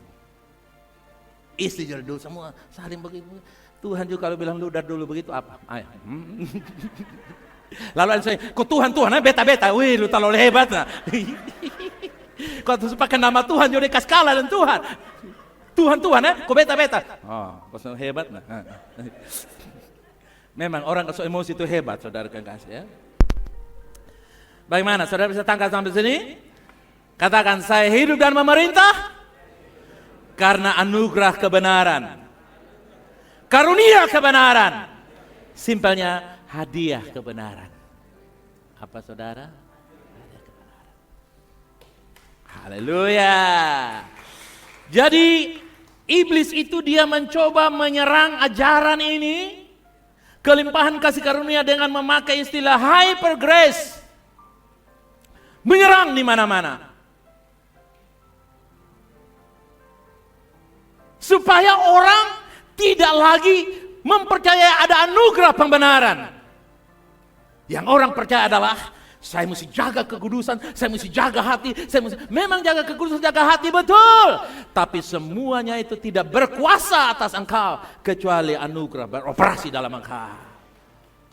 Istri dari dulu semua saling begitu. Tuhan juga kalau bilang lu dari dulu begitu apa? Ayo. Lalu ada saya, kok Tuhan, beta-beta, wih lu terlalu hebat nah. Kau terus pakai nama Tuhan, jadi kas kalah dan Tuhan. Tuhan, kok beta-beta. Oh, kau hebat nah. Memang orang kalau emosi itu hebat, saudara kekasih ya. Bagaimana? Saudara bisa tangkap sampai sini? Katakan, saya hidup dan memerintah karena anugerah kebenaran. Karunia kebenaran. Simpelnya, hadiah kebenaran. Apa saudara? Hadiah kebenaran. Haleluya. Jadi, iblis itu dia mencoba menyerang ajaran ini, kelimpahan kasih karunia dengan memakai istilah hyper grace. Menyerang di mana-mana. Supaya orang tidak lagi mempercayai ada anugerah pembenaran. Yang orang percaya adalah, saya mesti jaga kekudusan, saya mesti jaga hati, memang jaga kekudusan, jaga hati betul. Tapi semuanya itu tidak berkuasa atas engkau, kecuali anugerah beroperasi dalam engkau.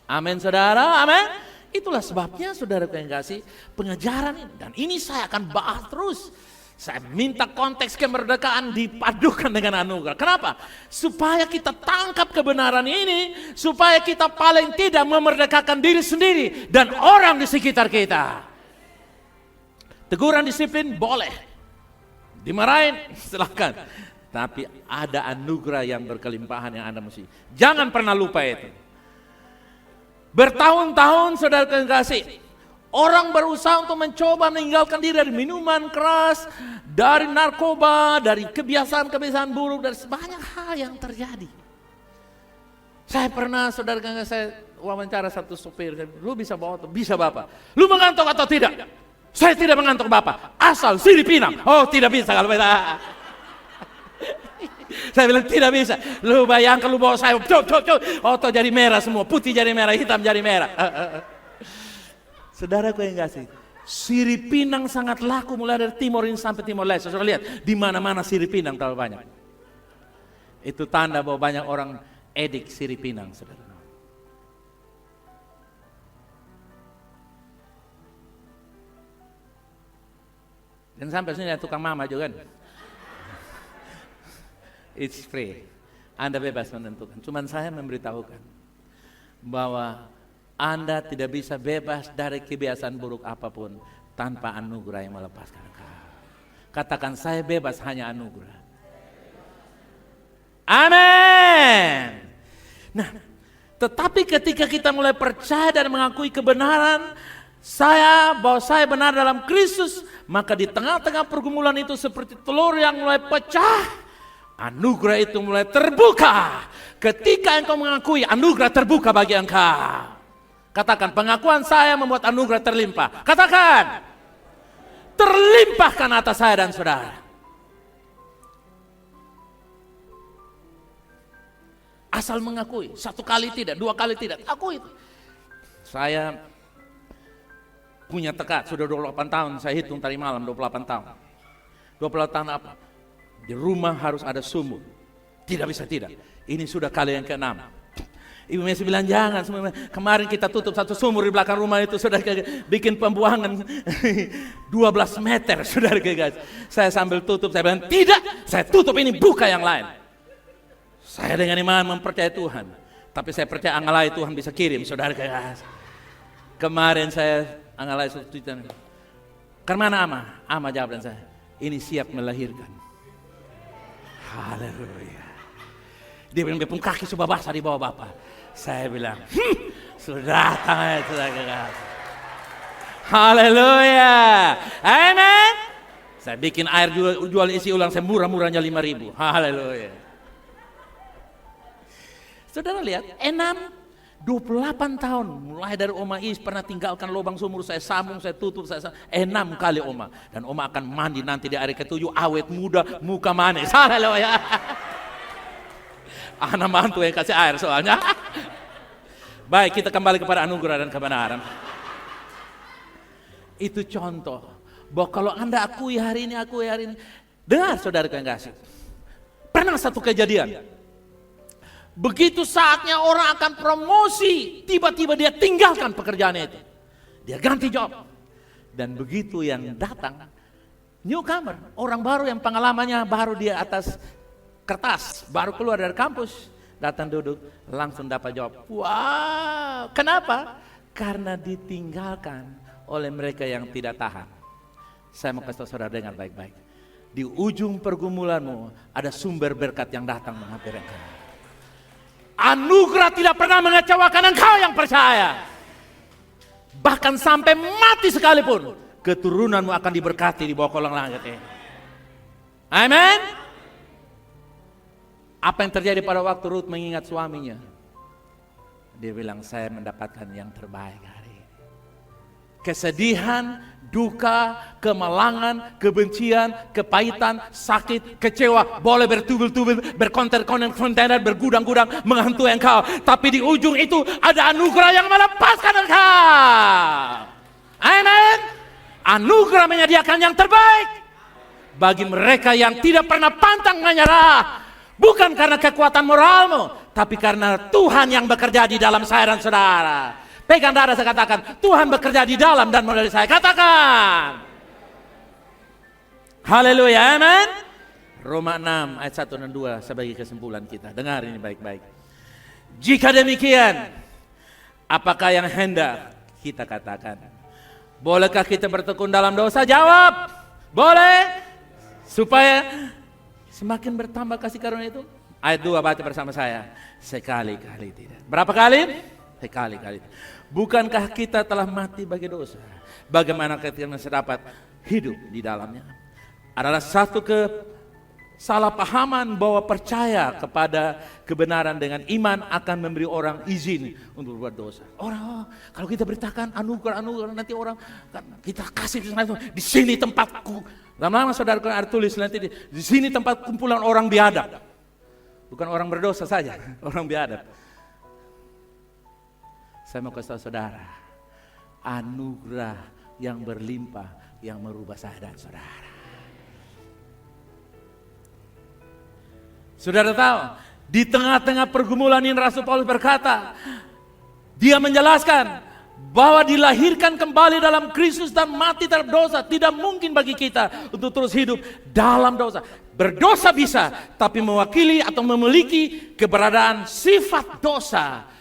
Amin saudara, amin. Itulah sebabnya saudara yang kasih pengajaran ini. Dan ini saya akan bahas terus. Saya minta konteks kemerdekaan dipadukan dengan anugerah. Kenapa? Supaya kita tangkap kebenaran ini. Supaya kita paling tidak memerdekakan diri sendiri. Dan orang di sekitar kita. Teguran disiplin boleh. Dimarahin silakan. Tapi ada anugerah yang berkelimpahan yang Anda mesti. Jangan pernah lupa itu. Bertahun-tahun saudara kekasih, orang berusaha untuk mencoba meninggalkan diri dari minuman keras, dari narkoba, dari kebiasaan-kebiasaan buruk, dari banyak hal yang terjadi. Saya pernah, saudara kekasih, saya wawancara satu sopir, lu bisa bawa atau bisa bapak? Lu mengantuk atau tidak? Saya tidak mengantuk bapak, asal sirip pinang. Oh tidak bisa kalau beda. Saya bilang tidak bisa. Lu bayangkan lu bawa saya, otot jadi merah semua, putih jadi merah, hitam jadi merah. Saudaraku yang kasih, sirip pinang sangat laku mulai dari Timor ini sampai Timor Leste. Saudara lihat, di mana-mana sirip pinang terlalu banyak. Itu tanda bahwa banyak orang edik sirip pinang, saudara. Dan sampai sini ada tukang mama juga kan. It's free. Anda bebas menentukan. Cuman saya memberitahukan bahwa Anda tidak bisa bebas dari kebiasaan buruk apapun tanpa anugerah yang melepaskan engkau. Katakan, saya bebas hanya anugerah. Amin. Nah, tetapi ketika kita mulai percaya dan mengakui kebenaran bahwa saya benar dalam Kristus, maka di tengah-tengah pergumulan itu seperti telur yang mulai pecah. Anugerah itu mulai terbuka. Ketika engkau mengakui, anugerah terbuka bagi engkau. Katakan, pengakuan saya membuat anugerah terlimpah. Katakan, terlimpahkan atas saya dan saudara. Asal mengakui, satu kali tidak, dua kali tidak, akui. Saya punya tekad, sudah 28 tahun, saya hitung tadi malam 28 tahun. 28 tahun apa? Di rumah harus ada sumur. Tidak bisa tidak. Ini sudah kali yang ke-6. Ibu Messi bilang jangan. Kemarin kita tutup satu sumur di belakang rumah itu. Sudah bikin pembuangan 12 meter. Saudara guys. Saya sambil tutup. Saya bilang tidak. Saya tutup ini, buka yang lain. Saya dengan iman mempercayai Tuhan. Tapi saya percaya angalai Tuhan bisa kirim. Saudara guys. Kemarin saya angalai substitutan. Kemana Ama? Ama jawab dan saya, ini siap melahirkan. Haleluya. Dia bilang, bepung kaki coba basah di bawah bapak. Saya bilang, sudah datang ya. Haleluya. Amen. Saya bikin air jual isi ulang, saya murah-murahnya 5.000. Haleluya. Saudara lihat, 28 tahun, mulai dari Oma Is pernah tinggalkan lubang sumur, saya sambung, saya tutup, 6 kali Oma. Dan Oma akan mandi nanti di hari ke-7, awet muda, muka manis. Haleluya. Anak mantu yang kasih air soalnya. Baik, kita kembali kepada anugerah dan kebenaran. Itu contoh bahwa kalau Anda akui hari ini. Dengar saudara yang kasih. Pernah satu kejadian. Begitu saatnya orang akan promosi, tiba-tiba dia tinggalkan pekerjaannya itu. Dia ganti job. Dan begitu yang datang, newcomer, orang baru yang pengalamannya baru di atas kertas, baru keluar dari kampus, datang duduk, langsung dapat job. Wow, kenapa? Karena ditinggalkan oleh mereka yang tidak tahan. Saya mau kasih tahu saudara, dengar baik-baik. Di ujung pergumulanmu ada sumber berkat yang datang menghampiri engkau. Anugerah tidak pernah mengecewakan engkau yang percaya. Bahkan sampai mati sekalipun, keturunanmu akan diberkati di bawah kolong langit ini. Amin. Apa yang terjadi pada waktu Ruth mengingat suaminya? Dia bilang, saya mendapatkan yang terbaik hari ini. Kesedihan, duka, kemalangan, kebencian, kepahitan, sakit, kecewa boleh bertubil-tubil, berkonten-konten, bergudang-gudang menghantui engkau. Tapi di ujung itu ada anugerah yang melepaskan engkau. Amin. Anugerah menyediakan yang terbaik bagi mereka yang tidak pernah pantang menyerah. Bukan karena kekuatan moralmu, tapi karena Tuhan yang bekerja di dalam saya dan saudara. Pegang dada, saya katakan, Tuhan bekerja di dalam dan melalui saya. Katakan. Haleluya, amin. Roma 6 ayat 1 dan 2 sebagai kesimpulan kita. Dengar ini baik-baik. Jika demikian, apakah yang hendak kita katakan? Bolehkah kita bertekun dalam dosa? Jawab, boleh. Supaya semakin bertambah kasih karunia itu. Ayat 2 baca bersama saya. Sekali-kali tidak. Berapa kali? Sekali-kali. Bukankah kita telah mati bagi dosa? Bagaimana kita bisa dapat hidup di dalamnya? Adalah satu kesalahpahaman bahwa percaya kepada kebenaran dengan iman akan memberi orang izin untuk berbuat dosa. Orang, kalau kita beritakan anugerah nanti orang kita kasih di sini tempatku. Lama-lama saudara ada tulis nanti di sini tempat kumpulan orang biadab. Bukan orang berdosa saja, orang biadab. Saya mau kasih tahu saudara, anugerah yang berlimpah yang merubah saya dan saudara. Saudara tahu, di tengah-tengah pergumulan ini Rasul Paulus berkata, dia menjelaskan bahwa dilahirkan kembali dalam Kristus dan mati terhadap dosa. Tidak mungkin bagi kita untuk terus hidup dalam dosa. Berdosa bisa, tapi mewakili atau memiliki keberadaan sifat dosa.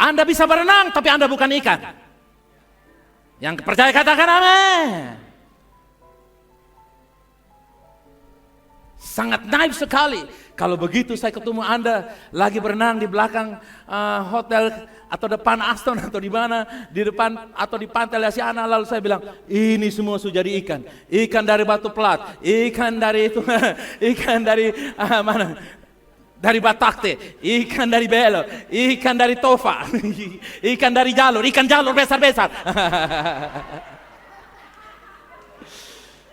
Anda bisa berenang, tapi Anda bukan ikan. Yang percaya katakan amin. Sangat naif sekali. Kalau begitu saya ketemu Anda lagi berenang di belakang hotel atau depan Aston atau di mana, di depan atau di pantai Lasiana, lalu saya bilang, ini semua sudah jadi ikan. Ikan dari Batu Plat, ikan dari itu, ikan dari mana? Dari Batakte, ikan dari Belo, ikan dari Tofa, ikan dari ikan jalur besar-besar.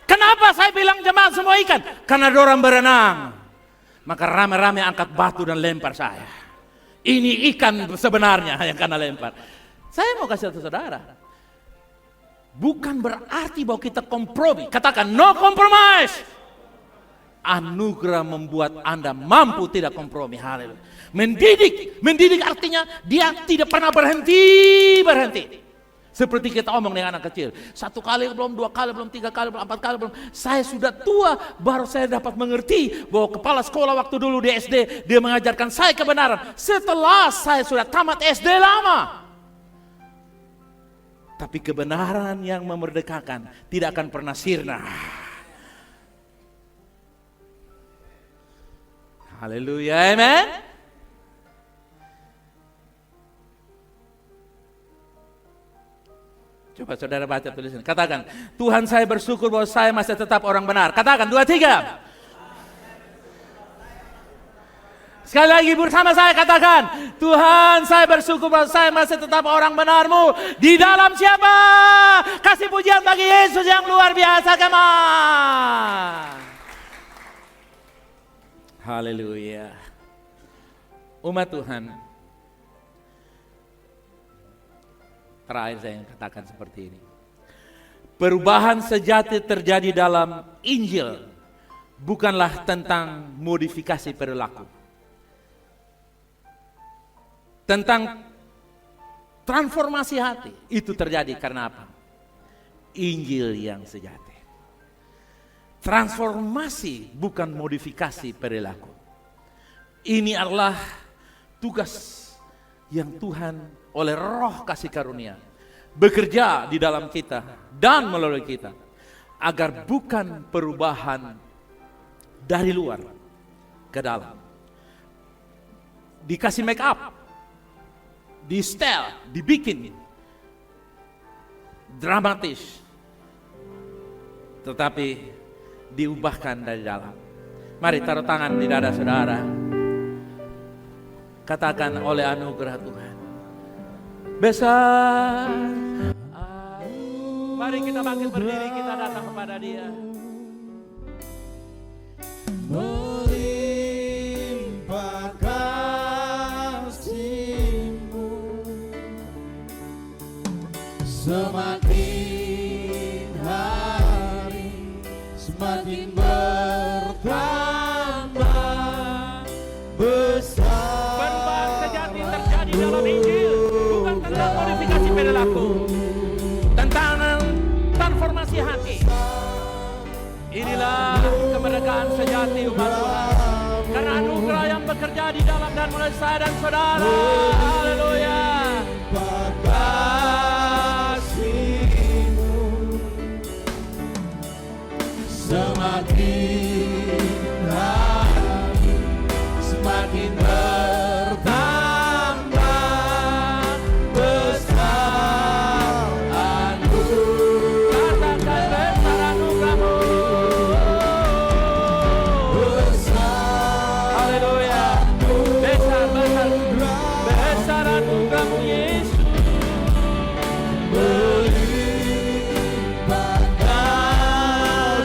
Kenapa saya bilang jemaat semua ikan? Karena ada orang berenang. Maka rame-rame angkat batu dan lempar saya. Ini ikan sebenarnya yang karena lempar. Saya mau kasih tahu saudara. Bukan berarti bahwa kita kompromi. Katakan no compromise. Anugerah membuat Anda mampu tidak kompromi. Haleluya. Mendidik artinya dia tidak pernah berhenti. Seperti kita omong dengan anak kecil. 1 kali belum, 2 kali belum, 3 kali belum, 4 kali belum. Saya sudah tua baru saya dapat mengerti bahwa kepala sekolah waktu dulu di SD dia mengajarkan saya kebenaran. Setelah saya sudah tamat SD lama. Tapi kebenaran yang memerdekakan tidak akan pernah sirna. Haleluya, amen. Coba saudara baca tulisan. Katakan, Tuhan saya bersyukur bahwa saya masih tetap orang benar. Katakan, 2, 3. Sekali lagi bersama saya katakan, Tuhan saya bersyukur bahwa saya masih tetap orang benar-Mu. Di dalam siapa? Kasih pujian bagi Yesus yang luar biasa, kemana? Haleluya. Umat Tuhan, terakhir saya katakan seperti ini. Perubahan sejati terjadi dalam Injil, bukanlah tentang modifikasi perilaku. Tentang transformasi hati, itu terjadi karena apa? Injil yang sejati. Transformasi bukan modifikasi perilaku. Ini adalah tugas yang Tuhan oleh Roh kasih karunia bekerja di dalam kita dan melalui kita, agar bukan perubahan dari luar ke dalam, dikasih make up, di style, dibikin dramatis, tetapi diubahkan dari dalam. Mari taruh tangan di dada saudara, katakan, oleh anugerah Tuhan besar. Mari kita bangkit berdiri, kita datang kepada Dia. Melimpah kasih-Mu, semakin hari semakin bertambah besar. Perubahan sejati terjadi dalam Injil, bukan tentang modifikasi perilaku, tentang transformasi hati. Inilah kemerdekaan sejati umat Tuhan, karena anugerah yang bekerja di dalam dan melalui saya dan saudara. Haleluya. Kasih-Mu semakin hari semakin bertambah besar anugerah. Katakan besar anugerah-Mu. Besar Haleluya. Besar anugerah-Mu Yesus. melimpah kasih-Mu,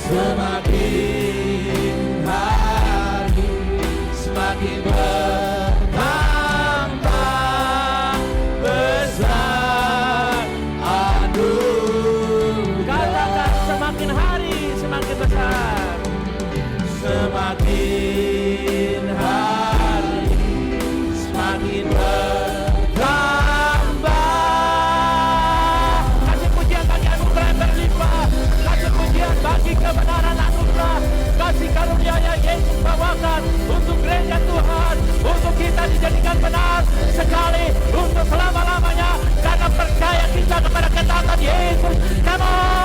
semakin hari semakin bertambah besar anugerah. Katakan, semakin hari semakin besar. Semakin hari semakin bertambah. Kasih pujian bagi anugerah yang berlimpah. Kasih pujian bagi kebenaran anugerah, kasih karunia yang Yesus bawakan untuk gereja Tuhan, untuk kita dijadikan benar sekali untuk selama-lamanya, karena percaya kita kepada ketaatan Yesus. Come on.